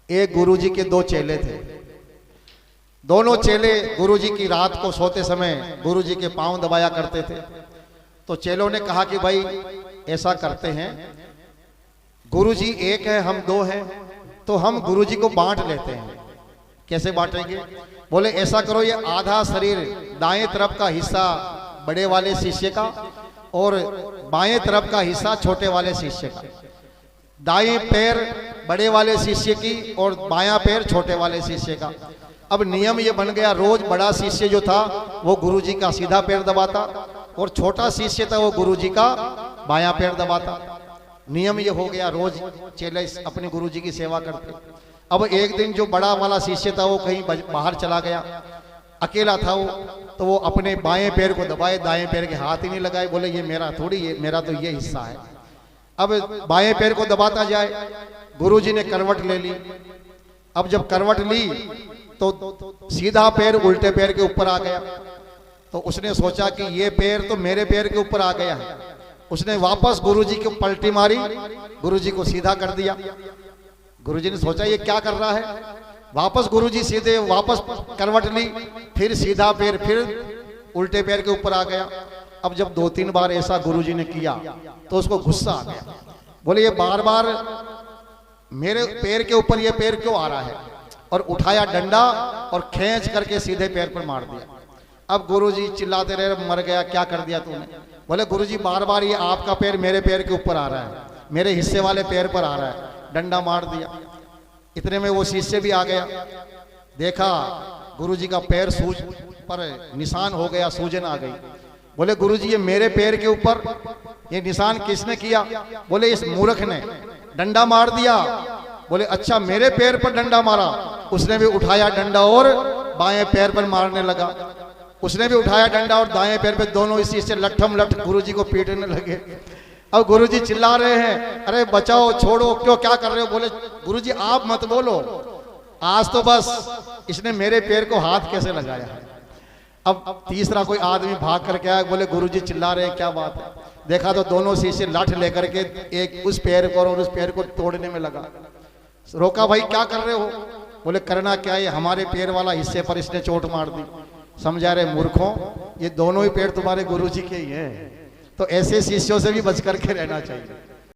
एक गुरुजी के दो चेले थे। दोनों चेले गुरुजी की रात को सोते समय गुरुजी के पांव दबाया करते थे। तो चेलों ने कहा कि भाई ऐसा करते हैं, गुरुजी एक है हम दो हैं, तो हम गुरुजी को बांट लेते हैं। कैसे बांटेंगे? बोले ऐसा करो, ये आधा शरीर दाएं तरफ का हिस्सा बड़े वाले शिष्य का और बाएं तरफ का हिस्सा छोटे वाले शिष्य का, दाएं पैर बड़े वाले शिष्य की और बायां पैर छोटे वाले शिष्य का। अब नियम ये बन गया, रोज बड़ा शिष्य जो था वो गुरुजी का सीधा पैर दबाता और छोटा शिष्य था वो गुरुजी का बायां पैर दबाता। नियम ये हो गया, रोज चेले अपने गुरुजी की सेवा करते। अब एक दिन जो बड़ा वाला शिष्य था वो कहीं बाहर चला गया, अकेला था वो, तो वो अपने बाएं पैर को दबाए, दाएं पैर के हाथ ही नहीं लगाए। बोले ये मेरा थोड़ी, ये मेरा तो ये हिस्सा है। अब बाएं पैर को दबाता जाए, गुरुजी ने करवट ले ली। अब जब करवट ली तो सीधा पैर उल्टे पैर के ऊपर आ गया। तो उसने सोचा कि ये पैर तो मेरे पैर के ऊपर आ गया है। उसने वापस गुरुजी को पलटी मारी, गुरुजी को सीधा कर दिया। गुरुजी ने सोचा ये क्या कर रहा है, वापस गुरुजी सीधे, वापस करवट ली, फिर सीधा पैर फिर उल्टे पैर के ऊपर आ गया। अब जब 2-3 बार ऐसा गुरुजी ने किया तो उसको गुस्सा आ गया। बोले ये बार बार मेरे पैर के ऊपर ये पैर क्यों आ रहा है, और उठाया डंडा और खींच करके सीधे पैर पर मार दिया। अब गुरुजी चिल्लाते रहे, मर गया, क्या कर दिया तूने? बोले गुरुजी बार बार ये आपका पैर मेरे पैर के ऊपर आ रहा है, मेरे हिस्से वाले पैर पर आ रहा है, डंडा मार दिया। इतने में वो शिष्य भी आ गया, देखा गुरुजी का पैर सूज पर निशान हो गया, सूजन आ गई। बोले गुरुजी ये मेरे पैर के ऊपर ये निशान किसने किया? बोले इस मूर्ख ने डंडा मार दिया। बोले अच्छा मेरे पैर पर डंडा मारा? उसने भी उठाया डंडा और बाएं पैर पर मारने लगा। उसने भी उठाया डंडा और दाएं पैर पे, दोनों इसी से लट्ठम लठ गुरुजी को पीटने लगे। अब गुरुजी चिल्ला रहे हैं, अरे बचाओ, छोड़ो, क्यों, क्या कर रहे हो? बोले गुरुजी आप मत बोलो, आज तो बस इसने मेरे पैर को हाथ कैसे लगाया। अब तीसरा कोई आदमी भाग करके आया, बोले गुरुजी चिल्ला रहे हैं, क्या बात है? देखा तो दोनों शिष्य लाठ लेकर के एक उस पैर को और उस पैर को तोड़ने में लगा। रोका, भाई क्या कर रहे हो? बोले करना क्या है, हमारे पैर वाला हिस्से पर इसने चोट मार दी। समझा रहे मूर्खों, ये दोनों ही पैर तुम्हारे गुरुजी के ही हैं। तो ऐसे शिष्यों से भी बच करके रहना चाहिए।